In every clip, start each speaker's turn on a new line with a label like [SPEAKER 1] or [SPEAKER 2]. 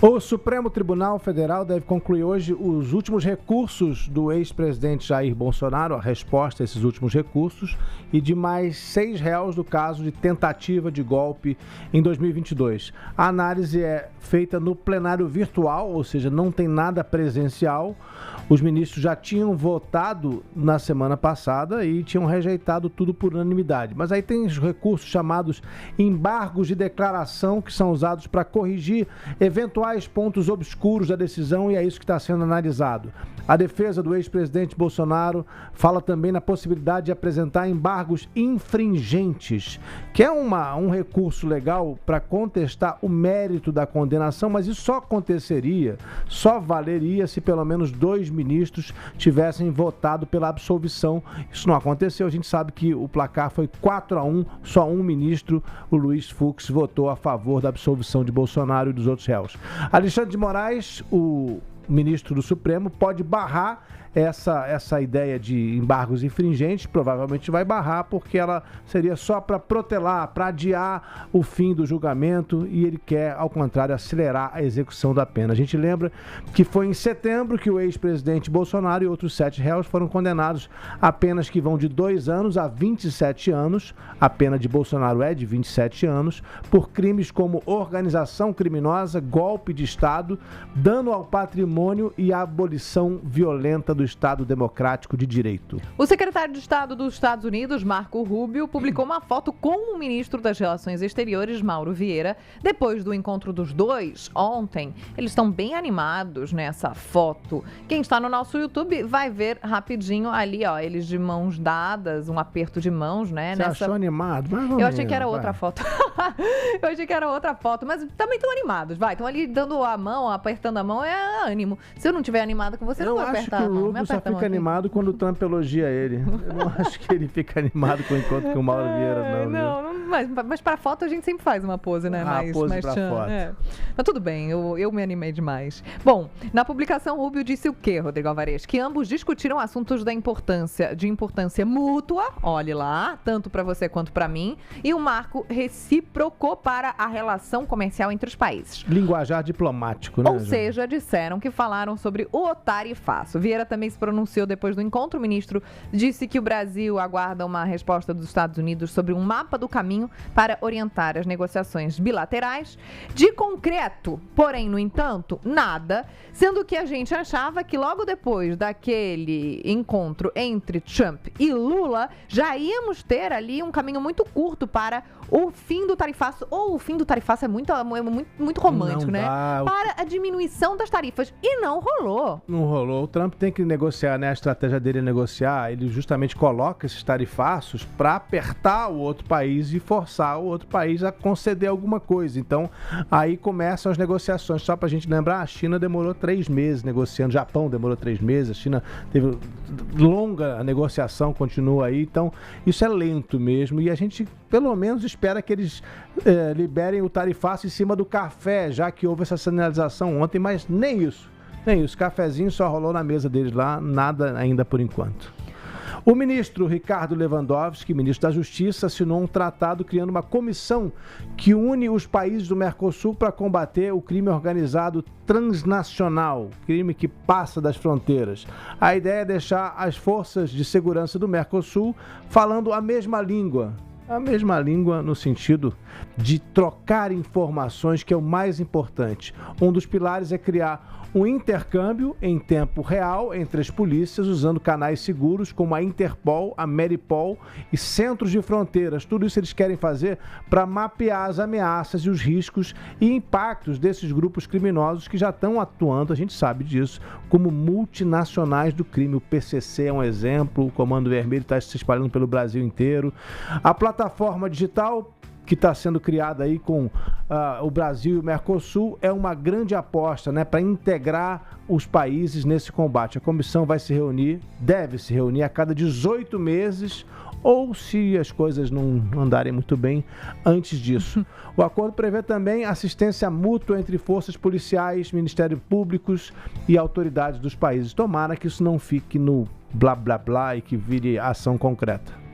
[SPEAKER 1] O Supremo Tribunal Federal deve concluir hoje os últimos recursos do ex-presidente Jair Bolsonaro, a resposta a esses últimos recursos, e de mais 6 réus do caso de tentativa de golpe em 2022. A análise é feita no plenário virtual, ou seja, não tem nada presencial. Os ministros já tinham votado na semana passada e tinham rejeitado tudo por unanimidade. Mas aí tem os recursos chamados embargos de declaração, que são usados para corrigir eventuais pontos obscuros da decisão, e é isso que está sendo analisado. A defesa do ex-presidente Bolsonaro fala também na possibilidade de apresentar embargos infringentes, que é um recurso legal para contestar o mérito da condenação, mas isso só valeria se pelo menos 2 ministros tivessem votado pela absolvição. Isso não aconteceu, a gente sabe que o placar foi 4-1, só um ministro, o Luiz Fux, votou a favor da absolvição de Bolsonaro e dos outros réus. Alexandre de Moraes, o ministro do Supremo, pode barrar essa ideia de embargos infringentes, provavelmente vai barrar, porque ela seria só para protelar, para adiar o fim do julgamento, e ele quer, ao contrário, acelerar a execução da pena. A gente lembra que foi em setembro que o ex-presidente Bolsonaro e outros 7 réus foram condenados a penas que vão de 2 anos a 27 anos, a pena de Bolsonaro é de 27 anos, por crimes como organização criminosa, golpe de Estado, dano ao patrimônio e abolição violenta do Estado Democrático de Direito.
[SPEAKER 2] O secretário de Estado dos Estados Unidos, Marco Rubio, publicou uma foto com o ministro das Relações Exteriores, Mauro Vieira, depois do encontro dos dois ontem. Eles estão bem animados nessa foto. Quem está no nosso YouTube vai ver rapidinho ali, ó, eles de mãos dadas, um aperto de mãos, né?
[SPEAKER 1] Você achou animado?
[SPEAKER 2] Eu achei que era outra foto. Eu achei que era outra foto, mas também estão animados, vai. Estão ali dando a mão, apertando a mão, é ânimo. Se eu não estiver animado com você, não vai apertar a mão.
[SPEAKER 1] Só fica animado quando o Trump elogia ele. Eu não acho que ele fica animado com o encontro com o Mauro Vieira, não.
[SPEAKER 2] Mas para foto a gente sempre faz uma pose, né?
[SPEAKER 1] Pose pra foto.
[SPEAKER 2] Mas tudo bem, eu me animei demais. Bom, na publicação, Rubio disse o quê, Rodrigo Alvarez? Que ambos discutiram assuntos de importância mútua, olhe lá, tanto para você quanto para mim, e o marco reciprocou para a relação comercial entre os países.
[SPEAKER 1] Linguajar diplomático, né?
[SPEAKER 2] Ou seja, disseram que falaram sobre o tarifaço. Vieira também se pronunciou depois do encontro. O ministro disse que o Brasil aguarda uma resposta dos Estados Unidos sobre um mapa do caminho para orientar as negociações bilaterais. De concreto, porém, no entanto, nada, sendo que a gente achava que logo depois daquele encontro entre Trump e Lula, já íamos ter ali um caminho muito curto para o fim do tarifaço, ou o fim do tarifaço é muito romântico, né? Para a diminuição das tarifas. E não rolou.
[SPEAKER 1] Não rolou. O Trump tem que negociar, né? A estratégia dele é negociar. Ele justamente coloca esses tarifaços para apertar o outro país e forçar o outro país a conceder alguma coisa. Então, aí começam as negociações. Só para a gente lembrar, a China demorou 3 meses negociando, o Japão demorou 3 meses, a China teve longa negociação, continua aí. Então, isso é lento mesmo, e a gente, pelo menos, espera que eles liberem o tarifaço em cima do café, já que houve essa sinalização ontem, mas nem isso. Cafezinho só rolou na mesa deles lá, nada ainda por enquanto. O ministro Ricardo Lewandowski, ministro da Justiça, assinou um tratado criando uma comissão que une os países do Mercosul para combater o crime organizado transnacional, crime que passa das fronteiras. A ideia é deixar as forças de segurança do Mercosul falando a mesma língua no sentido de trocar informações, que é o mais importante. Um dos pilares é criar um intercâmbio em tempo real entre as polícias, usando canais seguros como a Interpol, a Meripol e centros de fronteiras. Tudo isso eles querem fazer para mapear as ameaças e os riscos e impactos desses grupos criminosos que já estão atuando, a gente sabe disso, como multinacionais do crime. O PCC é um exemplo, o Comando Vermelho está se espalhando pelo Brasil inteiro. A plataforma digital que está sendo criada aí com o Brasil e o Mercosul é uma grande aposta, né, para integrar os países nesse combate. A comissão deve se reunir a cada 18 meses, ou, se as coisas não andarem muito bem, antes disso. O acordo prevê também assistência mútua entre forças policiais, Ministérios Públicos e autoridades dos países. Tomara que isso não fique no blá blá blá e que vire ação concreta.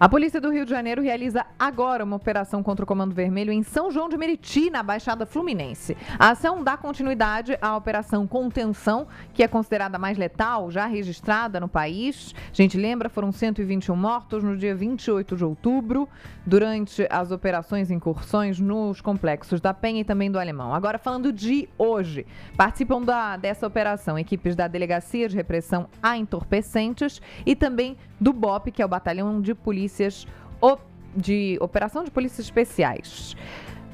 [SPEAKER 2] A polícia do Rio de Janeiro realiza agora uma operação contra o Comando Vermelho em São João de Meriti, na Baixada Fluminense. A ação dá continuidade à operação Contenção, que é considerada mais letal, já registrada no país. A gente lembra, foram 121 mortos no dia 28 de outubro, durante as operações e incursões nos complexos da Penha e também do Alemão. Agora, falando de hoje, participam dessa operação equipes da Delegacia de Repressão a Entorpecentes e também do BOP, que é o Batalhão de Polícias de Operação de Polícias Especiais.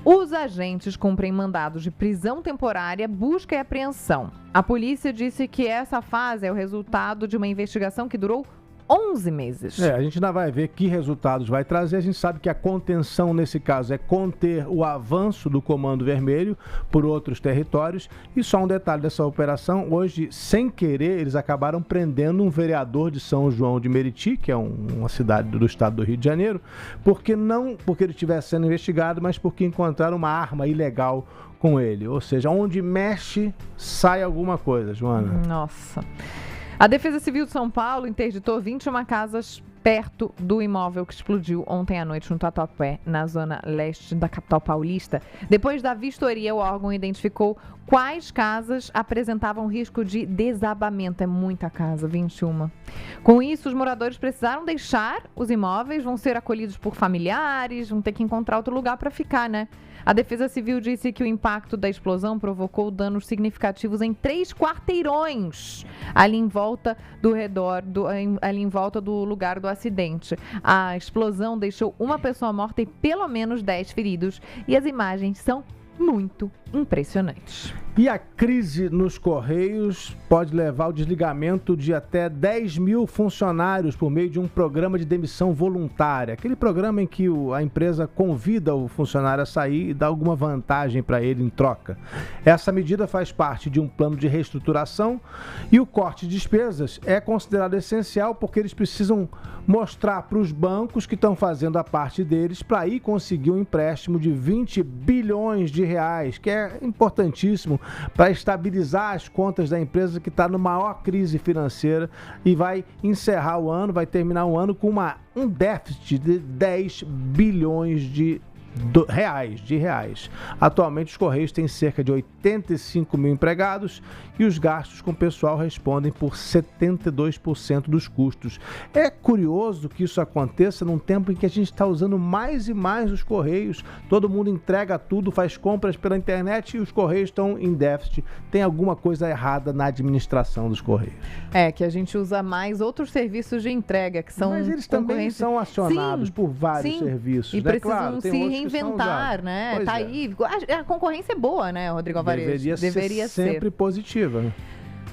[SPEAKER 2] Os agentes cumprem mandados de prisão temporária, busca e apreensão. A polícia disse que essa fase é o resultado de uma investigação que durou 11 meses.
[SPEAKER 1] A gente ainda vai ver que resultados vai trazer. A gente sabe que a contenção, nesse caso, é conter o avanço do Comando Vermelho por outros territórios. E só um detalhe dessa operação: hoje, sem querer, eles acabaram prendendo um vereador de São João de Meriti, que é uma cidade do estado do Rio de Janeiro, porque ele estivesse sendo investigado, mas porque encontraram uma arma ilegal com ele. Ou seja, onde mexe, sai alguma coisa, Joana.
[SPEAKER 2] Nossa. A Defesa Civil de São Paulo interditou 21 casas perto do imóvel que explodiu ontem à noite no Tatuapé, na zona leste da capital paulista. Depois da vistoria, o órgão identificou quais casas apresentavam risco de desabamento. É muita casa, 21. Com isso, os moradores precisaram deixar os imóveis, vão ser acolhidos por familiares, vão ter que encontrar outro lugar para ficar, né? A Defesa Civil disse que o impacto da explosão provocou danos significativos em 3 quarteirões ali em volta do lugar do acidente. A explosão deixou uma pessoa morta e pelo menos 10 feridos. E as imagens são muito impressionantes.
[SPEAKER 1] E a crise nos Correios pode levar ao desligamento de até 10 mil funcionários por meio de um programa de demissão voluntária. Aquele programa em que a empresa convida o funcionário a sair e dá alguma vantagem para ele em troca. Essa medida faz parte de um plano de reestruturação e o corte de despesas é considerado essencial porque eles precisam mostrar para os bancos que estão fazendo a parte deles para aí conseguir um empréstimo de 20 bilhões de reais, que é importantíssimo para estabilizar as contas da empresa que está numa maior crise financeira e vai encerrar o ano, vai terminar o ano com um déficit de 10 bilhões de reais. Atualmente os Correios têm cerca de 85 mil empregados e os gastos com pessoal respondem por 72% dos custos. É curioso que isso aconteça num tempo em que a gente está usando mais e mais os Correios. Todo mundo entrega tudo, faz compras pela internet e os Correios estão em déficit. Tem alguma coisa errada na administração dos Correios.
[SPEAKER 2] Que a gente usa mais outros serviços de entrega que são...
[SPEAKER 1] Mas eles também são acionados por vários serviços.
[SPEAKER 2] E precisam se reinventar, né? Tá aí. A concorrência é boa, né, Rodrigo Alvarez?
[SPEAKER 1] Deveria ser sempre positiva.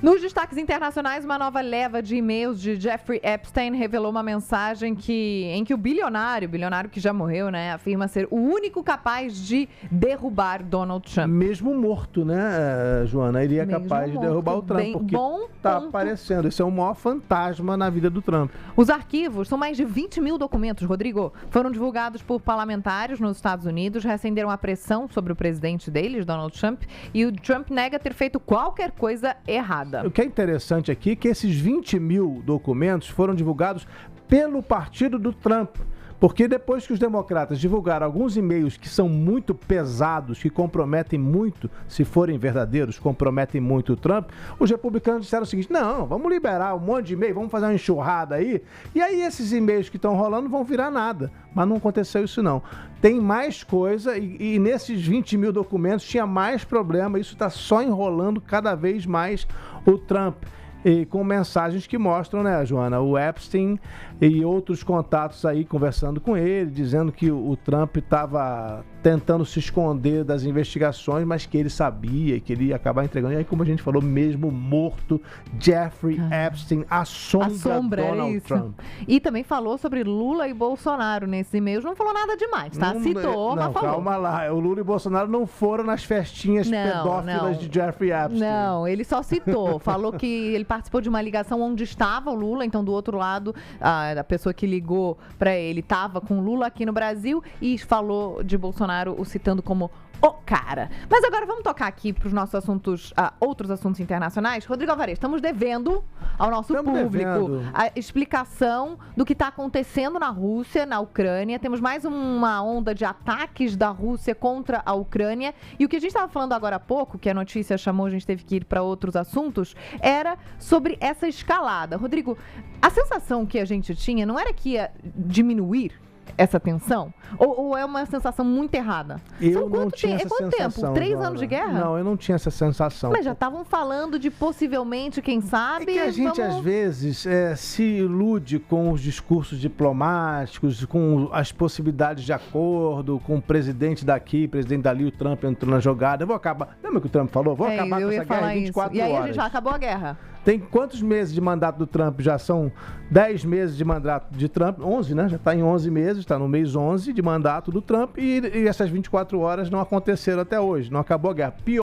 [SPEAKER 2] Nos destaques internacionais, uma nova leva de e-mails de Jeffrey Epstein revelou uma mensagem em que o bilionário que já morreu, né, afirma ser o único capaz de derrubar Donald Trump.
[SPEAKER 1] Mesmo morto, né, Joana? Ele é capaz de derrubar o Trump, porque tá aparecendo. Esse é o maior fantasma na vida do Trump.
[SPEAKER 2] Os arquivos, são mais de 20 mil documentos, Rodrigo, foram divulgados por parlamentares nos Estados Unidos, reacenderam a pressão sobre o presidente deles, Donald Trump, e o Trump nega ter feito qualquer coisa errada.
[SPEAKER 1] O que é interessante aqui é que esses 20 mil documentos foram divulgados pelo partido do Trump. Porque depois que os democratas divulgaram alguns e-mails que são muito pesados, que comprometem muito, se forem verdadeiros, comprometem muito o Trump, os republicanos disseram o seguinte: não, vamos liberar um monte de e-mail, vamos fazer uma enxurrada aí, e aí esses e-mails que estão rolando vão virar nada. Mas não aconteceu isso não. Tem mais coisa e nesses 20 mil documentos tinha mais problema, isso está só enrolando cada vez mais o Trump. E com mensagens que mostram, né, Joana, o Epstein e outros contatos aí conversando com ele, dizendo que o Trump estava tentando se esconder das investigações, mas que ele sabia que ele ia acabar entregando. E aí, como a gente falou, mesmo morto, Jeffrey Epstein assombra Donald Trump.
[SPEAKER 2] E também falou sobre Lula e Bolsonaro nesses e-mails. Não falou nada demais, tá? Citou, mas falou.
[SPEAKER 1] Calma lá, o Lula e Bolsonaro não foram nas festinhas pedófilas de Jeffrey Epstein.
[SPEAKER 2] Não, ele só citou. Falou que ele participou de uma ligação onde estava o Lula, então do outro lado, a pessoa que ligou para ele estava com o Lula aqui no Brasil e falou de Bolsonaro Bolsonaro o citando como o cara. Mas agora vamos tocar aqui para os nossos assuntos, outros assuntos internacionais. Rodrigo Alvarez, estamos devendo ao nosso público a explicação do que está acontecendo na Rússia, na Ucrânia. Temos mais uma onda de ataques da Rússia contra a Ucrânia. E o que a gente estava falando agora há pouco, que a notícia chamou, a gente teve que ir para outros assuntos, era sobre essa escalada. Rodrigo, a sensação que a gente tinha não era que ia diminuir essa tensão? Ou é uma sensação muito errada?
[SPEAKER 1] Eu não tinha essa sensação.
[SPEAKER 2] Quanto tempo? 3 anos de guerra?
[SPEAKER 1] Não, eu não tinha essa sensação.
[SPEAKER 2] Mas já estavam falando de possivelmente, quem sabe...
[SPEAKER 1] É que a gente, às vezes, se ilude com os discursos diplomáticos, com as possibilidades de acordo, com o presidente daqui, presidente dali, o Trump entrou na jogada. Eu vou acabar... Lembra o que o Trump falou? Vou acabar com essa guerra em 24 horas.
[SPEAKER 2] E aí a gente já acabou a guerra.
[SPEAKER 1] Tem quantos meses de mandato do Trump? Já são 10 meses de mandato de Trump, 11, né? Já está em 11 meses, está no mês 11 de mandato do Trump e essas 24 horas não aconteceram até hoje, não acabou a guerra. Pior